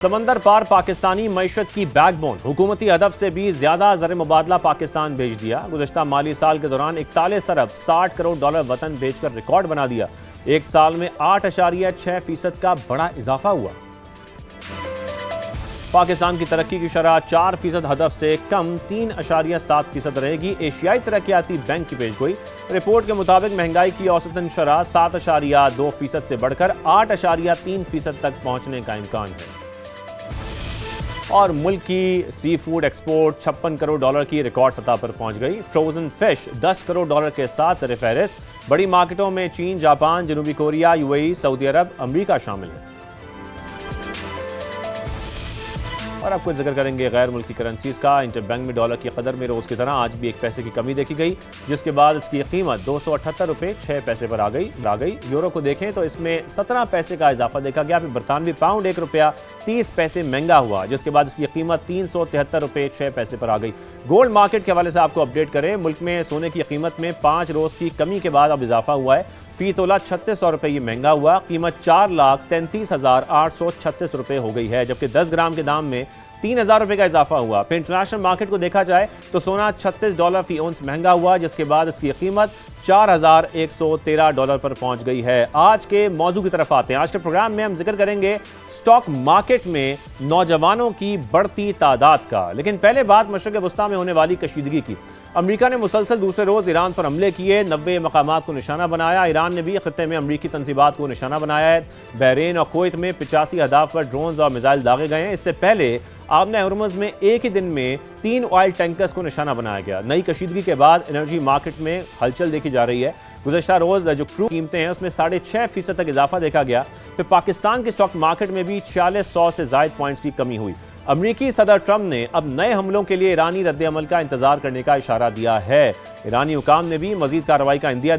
समंदर पार पाकिस्तानी मईशत की बैकबोन हुकूमती हदफ से भी ज्यादा ज़र मुबादला पाकिस्तान भेज दिया। गुज़श्ता माली साल के दौरान 41 अरब 60 करोड़ डॉलर वतन बेचकर रिकॉर्ड बना दिया। एक साल में 8.6% का बड़ा इजाफा हुआ। पाकिस्तान की तरक्की की शरह 4% हदफ से कम 3.7% रहेगी। एशियाई तरक्याती बैंक की पेशगोई रिपोर्ट के मुताबिक महंगाई की औसतन शरह 7.2% से बढ़कर 8.3% तक पहुंचने का इम्कान है। और मुल्क की sea food export 56 crore dollar की रिकॉर्ड सतह पर पहुंच गई। फ्रोजन फिश 10 करोड़ डॉलर के साथ सरफहरिस्त। बड़ी मार्केटों में चीन, जापान, जनूबी कोरिया, यूएई, सऊदी अरब, अमरीका शामिल है। और आपको जिक्र करेंगे गैर मुल्की करेंसीज का। इंटरबैंक में डॉलर की कदर में रोज की तरह आज भी 1 पैसे की कमी देखी गई, जिसके बाद इसकी कीमत 278 रुपये 6 पैसे पर आ गई। यूरो को देखें तो इसमें 17 पैसे का इजाफा देखा गया। फिर बरतानवी पाउंड 1 रुपया 30 पैसे महंगा हुआ, जिसके बाद इसकी कीमत 373 रुपये 6 पैसे पर आ गई। गोल्ड मार्केट के हवाले से आपको अपडेट करें। मुल्क में सोने की कीमत में 5 रोज की कमी के बाद अब इजाफा हुआ है। फी तोला 3600 रुपये ये महंगा हुआ। कीमत 4,33,836 रुपये हो गई है, जबकि 10 ग्राम के दाम में 3,000 रुपये का इजाफा हुआ। फिर इंटरनेशनल मार्केट को देखा जाए तो सोना $36 फी औंस महंगा हुआ, जिसके बाद इसकी कीमत 4,113 डॉलर पर पहुंच गई है। आज के मौजू की तरफ आते हैं। आज के प्रोग्राम में हम जिक्र करेंगे स्टॉक मार्केट में नौजवानों की बढ़ती तादाद का, लेकिन पहले बात मशरक़ वस्ता में होने वाली कशीदगी की। अमेरिका ने मुसलसल दूसरे रोज ईरान पर हमले किए, 90 मकामात को निशाना बनाया। ईरान ने भी खित्ते में अमरीकी तंसीबात को निशाना बनाया है। बहरीन और कुवैत में 85 अहदाफ पर ड्रोन्स और मिसाइल दागे गए हैं। इससे पहले आमने हुर्मुज़ में एक ही दिन में 3 ऑयल टैंकर्स को निशाना बनाया गया। नई कशीदगी के बाद एनर्जी मार्केट में हलचल देखी जा रही है। गुज़श्ता रोज जो क्रूड कीमतें हैं उसमें 6.5% तक इजाफा देखा गया। फिर पाकिस्तान के स्टॉक मार्केट में भी 4600 से ज़ायद पॉइंट्स की कमी हुई। अमरीकी सदर ट्रंप ने अब नए हमलों के लिए ईरानी रद्द-ए-अमल का इंतजार करने का इशारा दिया है। ईरानी हुकाम ने भी मजीद कार्रवाई का इंदिया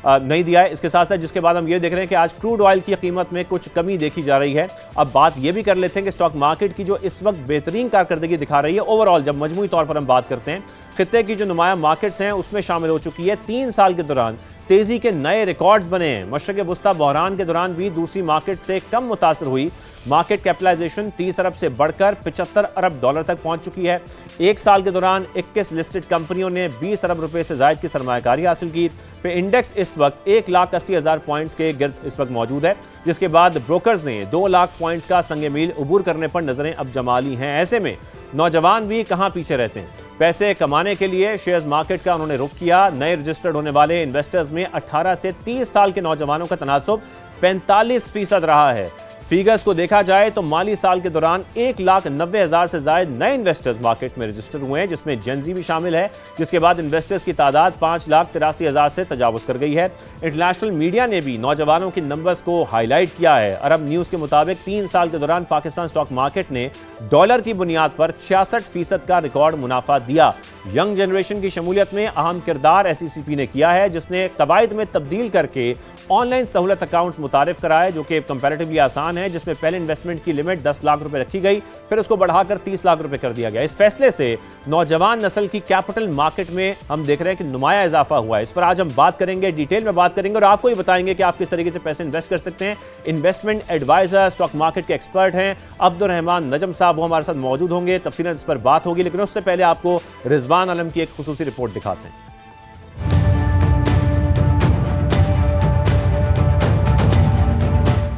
नहीं दिया है। इसके साथ साथ जिसके बाद हम ये देख रहे हैं कि आज क्रूड ऑयल की कीमत में कुछ कमी देखी जा रही है। अब बात ये भी कर लेते हैं कि स्टॉक मार्केट की जो इस वक्त बेहतरीन कारकर्दगी दिखा रही है ओवरऑल, जब मजमूई तौर पर हम बात करते हैं, खित्ते की जो नुमाया मार्केट्स हैं उसमें शामिल हो चुकी है। 3 साल के दौरान तेजी के नए रिकॉर्ड्स बने हैं। मशरक़ वस्ता बहरान के दौरान भी दूसरी मार्केट से कम मुतासर हुई। मार्केट कैपिटलाइजेशन 30 अरब से बढ़कर 75 अरब डॉलर तक पहुंच चुकी है। एक साल के दौरान 21 लिस्टेड कंपनियों ने 20 अरब रुपए से ज़ायद की सरमायाकारी हासिल की। फिर इंडेक्स इस वक्त 1,80,000 पॉइंट्स के गिर्द इस वक्त मौजूद है, जिसके बाद ब्रोकर्स ने 2 लाख पॉइंट्स का संगे मील उबूर करने पर नजरें अब जमा ली हैं। ऐसे में नौजवान भी कहां पीछे रहते हैं। पैसे कमाने के लिए शेयर्स मार्केट का उन्होंने रुख किया। नए रजिस्टर्ड होने वाले इन्वेस्टर्स में 18 से 30 साल के नौजवानों का तनासुब 45% रहा है। फिगर्स को देखा जाए तो माली साल के दौरान 1,90,000 से ज्यादा नए इन्वेस्टर्स मार्केट में रजिस्टर हुए हैं, जिसमें जेनजी भी शामिल है। जिसके बाद इन्वेस्टर्स की तादाद 5,83,000 से तजावुज कर गई है। इंटरनेशनल मीडिया ने भी नौजवानों के नंबर्स को हाईलाइट किया है। अरब न्यूज के मुताबिक 3 साल के दौरान पाकिस्तान स्टॉक मार्केट ने डॉलर की बुनियाद पर 66% का रिकॉर्ड मुनाफा दिया। यंग जनरेशन की शमूलियत में अहम किरदार SECP ने किया है, जिसने कवायद में तब्दील करके ऑनलाइन सहूलत अकाउंट्स मुतारिफ कराए, जो कि कंपैरेटिवली आसान है, जिसमें पहले इन्वेस्टमेंट की लिमिट 10 लाख रुपए रखी गई, फिर उसको बढ़ाकर 30 लाख रुपए कर दिया गया। इस फैसले से नौजवान नस्ल की कैपिटल मार्केट में हम देख रहे हैं कि नुमाया इजाफा हुआ है। इस पर आज हम बात करेंगे, डिटेल में बात करेंगे और आपको ही बताएंगे कि आप किस तरीके से पैसे इन्वेस्ट कर सकते हैं। इन्वेस्टमेंट एडवाइजर, स्टॉक मार्केट के एक्सपर्ट हैं अब्दुल रहमान नजम साहब, वो हमारे साथ मौजूद होंगे। तफसीलन इस पर बात होगी, लेकिन उससे पहले आपको रिजवान आलम की एक खुसूसी रिपोर्ट दिखाते हैं।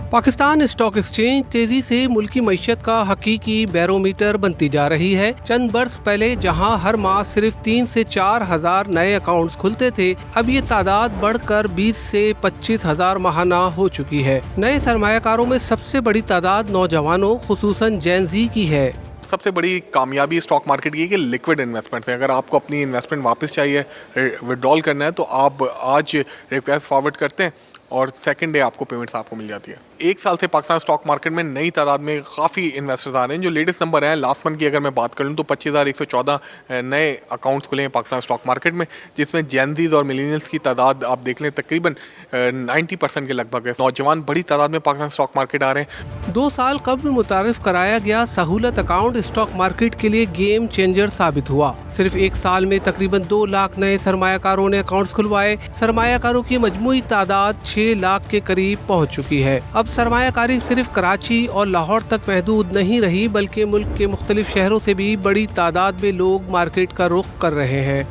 पाकिस्तान स्टॉक एक्सचेंज तेजी से मुल्की मईशत का हकीकी बैरोमीटर बनती जा रही है। चंद बरस पहले जहां हर माह सिर्फ 3 से 4 हजार नए अकाउंट्स खुलते थे, अब ये तादाद बढ़कर 20 से 25 हजार माहाना हो चुकी है। नए सरमायाकारों में सबसे बड़ी तादाद नौजवानों खुसूसन जेन ज़ी की है। सबसे बड़ी कामयाबी स्टॉक मार्केट की है कि लिक्विड इन्वेस्टमेंट है। अगर आपको अपनी इन्वेस्टमेंट वापस चाहिए, विड्रॉल करना है, तो आप आज रिक्वेस्ट फॉरवर्ड करते हैं और सेकंड डे आपको पेमेंट्स आपको मिल जाती है। 1 साल से पाकिस्तान स्टॉक मार्केट में नई तादाद में काफ़ी इन्वेस्टर्स आ रहे हैं। जो लेटेस्ट नंबर हैं लास्ट मंथ की अगर मैं बात कर लूँ तो 25,114 नए अकाउंट्स खुले हैं पाकिस्तान स्टॉक मार्केट में, जिसमें जेनजीज और मिलेनियल्स की तादाद आप देख लें तकरीबन 90% के लगभग है। नौजवान बड़ी तादाद में पाकिस्तान स्टॉक मार्केट आ रहे हैं। 2 साल कबल मुतारिफ कराया गया सहूलत अकाउंट स्टॉक मार्केट के लिए गेम चेंजर साबित हुआ। सिर्फ 1 साल में तकरीबन 2 लाख नए सरमायाकारों ने अकाउंट्स खुलवाए। सरमायाकारों की मजमूई तादाद 6 लाख के करीब पहुँच चुकी है। अब अब सरमायाकारी सिर्फ कराची और लाहौर तक महदूद नहीं रही, बल्कि मुल्क के मुख्तलिफ शहरों से भी बड़ी तादाद में लोग मार्केट का रुख कर रहे हैं।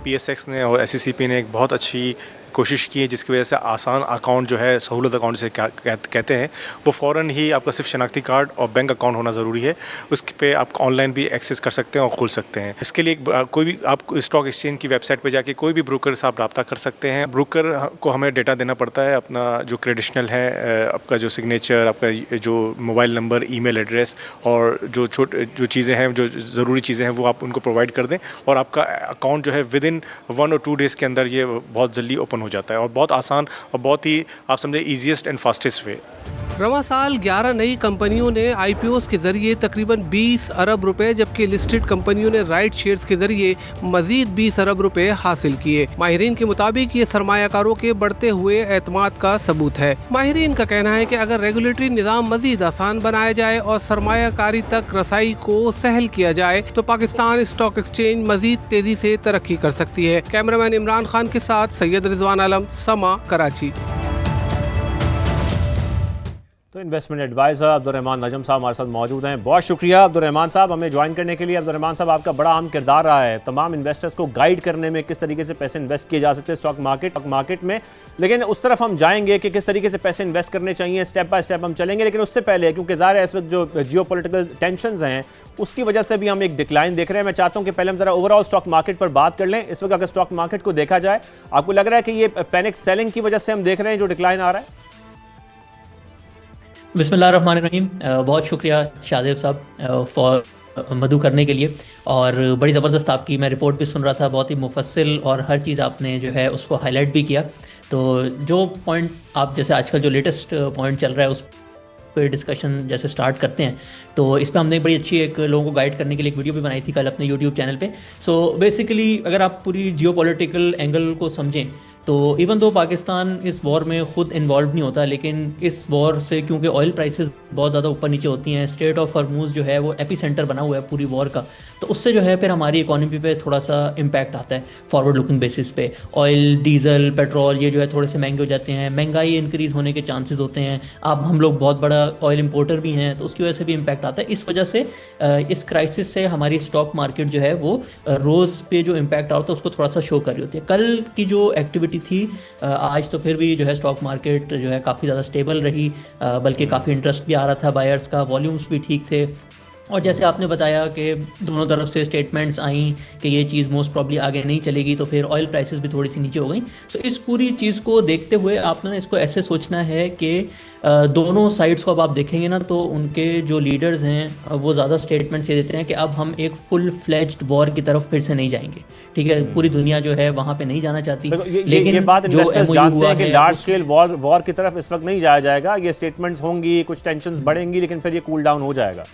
PSX ने और SECP ने एक बहुत अच्छी कोशिश की है, जिसकी वजह से आसान अकाउंट जो है, सहूलत अकाउंट जिसे कहते हैं, वो फ़ौरन ही आपका सिर्फ शनाख्ती कार्ड और बैंक अकाउंट होना ज़रूरी है। उसके पे आप ऑनलाइन भी एक्सेस कर सकते हैं और खोल सकते हैं। इसके लिए कोई भी आप स्टॉक एक्सचेंज की वेबसाइट पे जाके कोई भी ब्रोकर से आप रब्ता कर सकते हैं। ब्रोकर को हमें डेटा देना पड़ता है, अपना जो क्रेडेंशियल है, आपका जो सिग्नेचर, आपका जो मोबाइल नंबर, ईमेल एड्रेस और जो चीज़ें हैं, जो ज़रूरी चीज़ें हैं, वो आप उनको प्रोवाइड कर दें और आपका अकाउंट जो है विद इन 1 और 2 डेज़ के अंदर ये बहुत जल्दी ओपन हो जाता है और बहुत आसान और बहुत ही आप समझे ईजीएस्ट एंड फास्टेस्ट वे। रवां साल 11 नई कंपनियों ने IPOs के जरिए तकरीबन 20 अरब रुपए, जबकि लिस्टेड कंपनियों ने राइट शेयर्स के जरिए मजीद 20 अरब रुपए हासिल किए। माहिरीन के मुताबिक ये सरमायाकारों के बढ़ते हुए एतमाद का सबूत है। माहिरीन का कहना है कि अगर रेगुलेटरी निज़ाम मजीद आसान बनाया जाए और सरमायाकारी तक रसाई को सहल किया जाए तो पाकिस्तान स्टॉक एक्सचेंज मजीद तेजी से तरक्की कर सकती है। कैमरामैन इमरान खान के साथ सैयद रिजवान आलम, समा, कराची। तो इन्वेस्टमेंट एडवाइज़र अब्दुर्रहमान नजम साहब हमारे साथ मौजूद हैं। बहुत शुक्रिया अब्दुर्रहमान साहब हमें ज्वाइन करने के लिए। अब्दुर्रहमान साहब, आपका बड़ा अहम किरदार रहा है तमाम इन्वेस्टर्स को गाइड करने में, किस तरीके से पैसे इन्वेस्ट किए जा सकते हैं स्टॉक मार्केट में। लेकिन उस तरफ हम जाएंगे कि किस तरीके से पैसे इन्वेस्ट करने चाहिए, स्टेप बाय स्टेप हम चलेंगे। लेकिन उससे पहले, क्योंकि ज़ाहिर है इस वक्त जो जियोपॉलिटिकल टेंशंस हैं उसकी वजह से भी हम एक डिक्लाइन देख रहे हैं। मैं चाहता हूँ कि पहले हम ज़रा ओवरऑल स्टॉक मार्केट पर बात कर लें। इस वक्त अगर स्टॉक मार्केट को देखा जाए, आपको लग रहा है कि ये पैनिक सेलिंग की वजह से हम देख रहे हैं जो डिक्लाइन आ रहा है? बिस्मिल्लाहिर्रहमानिर्रहीम। बहुत शुक्रिया शादेब साहब फॉर मदु करने के लिए, और बड़ी ज़बरदस्त आपकी मैं रिपोर्ट भी सुन रहा था, बहुत ही मुफस्सिल और हर चीज़ आपने जो है उसको हाईलाइट भी किया। तो जो पॉइंट आप जैसे आजकल जो लेटेस्ट पॉइंट चल रहा है उस पे डिस्कशन जैसे स्टार्ट करते हैं, तो इस पर हमने बड़ी अच्छी एक लोगों को गाइड करने के लिए एक वीडियो भी बनाई थी कल अपने यूट्यूब चैनल पे। सो बेसिकली अगर आप पूरी जियोपॉलिटिकल एंगल को समझें तो इवन दो पाकिस्तान इस वॉर में ख़ुद इन्वॉल्व नहीं होता, लेकिन इस वॉर से क्योंकि ऑयल प्राइसेस बहुत ज़्यादा ऊपर नीचे होती हैं, स्ट्रेट ऑफ हॉर्मूज़ जो है वो एपी सेंटर बना हुआ है पूरी वॉर का, तो उससे जो है फिर हमारी इकोनॉमी पे थोड़ा सा इम्पैक्ट आता है फॉरवर्ड लुकिंग बेसिस पे। ऑयल, डीजल, पेट्रोल ये जो है थोड़े से महंगे हो जाते हैं, महंगाई इंक्रीज़ होने के चांसेस होते हैं। अब हम लोग बहुत बड़ा ऑयल इंपोर्टर भी हैं तो उसकी वजह से भी इम्पैक्ट आता है। इस वजह से इस क्राइसिस से हमारी स्टॉक मार्केट जो है वो रोज़ पे जो इम्पैक्ट आ रहा था उसको थोड़ा सा शो कर रही होती है। कल की जो एक्टिविटी थी, आज तो फिर भी जो है स्टॉक मार्केट जो है काफ़ी ज़्यादा स्टेबल रही, बल्कि काफ़ी इंटरेस्ट भी आ रहा था बायर्स का, वॉल्यूम्स भी ठीक थे। और जैसे आपने बताया कि दोनों तरफ से स्टेटमेंट्स आई कि ये चीज़ मोस्ट प्रॉब्ली आगे नहीं चलेगी, तो फिर ऑयल प्राइसेस भी थोड़ी सी नीचे हो गई। सो इस पूरी चीज़ को देखते हुए आपने इसको ऐसे सोचना है कि दोनों साइड्स को अब आप देखेंगे ना तो उनके जो लीडर्स हैं वो ज़्यादा स्टेटमेंट्स ये देते हैं कि अब हम एक फुल फ्लेज्ड वॉर की तरफ फिर से नहीं जाएंगे। ठीक है, पूरी दुनिया जो है वहाँ पे नहीं जाना चाहती, लेकिन ये बात जो जानते हैं कि लार्ज स्केल वॉर की तरफ इस वक्त नहीं जाया जाएगा। ये स्टेटमेंट्स होंगी, कुछ टेंशंस बढ़ेंगी, लेकिन फिर ये कूल डाउन हो जाएगा।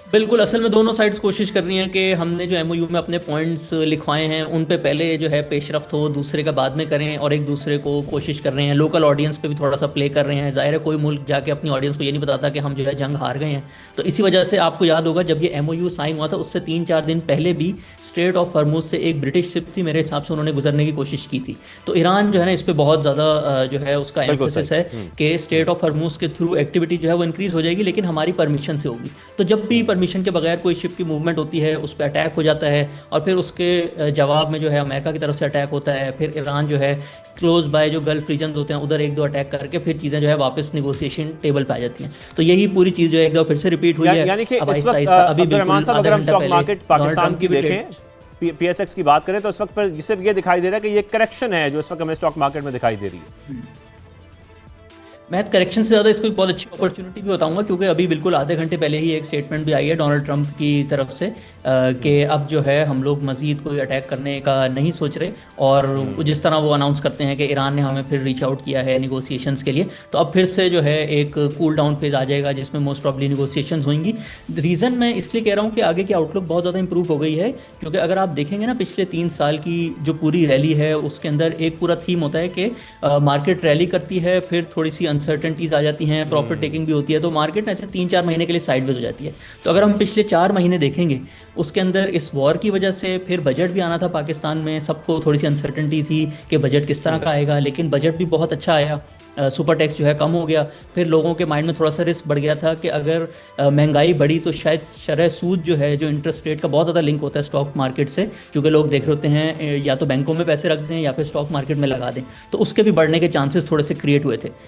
बिल्कुल, असल में दोनों साइड्स कोशिश कर रही हैं कि हमने जो MOU में अपने पॉइंट्स लिखवाए हैं उन पे पहले जो है पेशरफ्त हो, दूसरे का बाद में करें, और एक दूसरे को कोशिश कर रहे हैं। लोकल ऑडियंस पे भी थोड़ा सा प्ले कर रहे हैं। ज़ाहिर है कोई मुल्क जाके अपनी ऑडियंस को ये नहीं बताता कि हम जो है जंग हार गए हैं। तो इसी वजह से आपको याद होगा जब ये MOU साइन हुआ था उससे 3-4 दिन पहले भी स्ट्रेट ऑफ हॉर्मूज़ से एक ब्रिटिश शिप थी, मेरे हिसाब से उन्होंने गुजरने की कोशिश की थी। तो ईरान जो है ना इस पर बहुत ज़्यादा जो है उसका एम्फेसिस है कि स्ट्रेट ऑफ हॉर्मूज़ के थ्रू एक्टिविटी जो है वो इंक्रीज़ हो जाएगी, लेकिन हमारी परमिशन से होगी। तो जब भी परमिशन के बगैर कोई शिप की मूवमेंट होती है उस पर अटैक हो जाता है, और फिर उसके जवाब में जो है अमेरिका की तरफ से अटैक होता है। फिर ईरान जो है क्लोज बाय जो गल्फ रीजन होते हैं उधर 1-2 अटैक करके फिर चीज़ें जो है वापस नेगोशिएशन टेबल पे आ जाती हैं। तो यही पूरी चीज़ जो है एक दो फिर से रिपीट हुई है। यानी कि इस वक्त अब्दुर्रहमान साहब, अगर हम स्टॉक मार्केट पाकिस्तान की देखें, PSX की बात करें, तो इस वक्त पर सिर्फ ये दिखाई दे रहा है कि ये करेक्शन है जो इस वक्त हमें स्टॉक मार्केट में दिखाई दे रही है। मैं करेक्शन से ज़्यादा इसको एक बहुत अच्छी अपॉर्चुनिटी भी बताऊंगा, क्योंकि अभी बिल्कुल आधे घंटे पहले ही एक स्टेटमेंट भी आई है डोनाल्ड ट्रंप की तरफ से कि अब जो है हम लोग मज़ीद कोई अटैक करने का नहीं सोच रहे। और जिस तरह वो अनाउंस करते हैं कि ईरान ने हमें फिर रीच आउट किया है निगोसिएशंस के लिए, तो अब फिर से जो है एक कूल डाउन फेज़ आ जाएगा जिसमें मोस्ट प्रॉब्ली निगोसिएशंस होंगी। रीज़न मैं इसलिए कह रहा हूँ कि आगे की आउटलुक बहुत ज़्यादा इंप्रूव हो गई है, क्योंकि अगर आप देखेंगे ना पिछले 3 साल की जो पूरी रैली है उसके अंदर एक पूरा थीम होता है कि मार्केट रैली करती है, फिर थोड़ी सी अनसर्टनटीज़ आ जाती हैं, प्रॉफिट टेकिंग भी होती है, तो मार्केट ऐसे 3-4 महीने के लिए साइडवेज हो जाती है। तो अगर हम पिछले 4 महीने देखेंगे, उसके अंदर इस वॉर की वजह से फिर बजट भी आना था पाकिस्तान में, सबको थोड़ी सी अनसर्टनटी थी कि बजट किस तरह का आएगा, लेकिन बजट भी बहुत अच्छा आया। सुपर टैक्स जो है कम हो गया। फिर लोगों के माइंड में थोड़ा सा रिस्क बढ़ गया था कि अगर महंगाई बढ़ी तो शायद शरह सूद जो है, जो इंटरेस्ट रेट का बहुत ज़्यादा लिंक होता है स्टॉक मार्केट से, क्योंकि लोग देख रहे होते हैं या तो बैंकों में पैसे रख दें या फिर स्टॉक मार्केट में लगा दें, तो उसके भी बढ़ने के चांसेस थोड़े से क्रिएट हुए थे।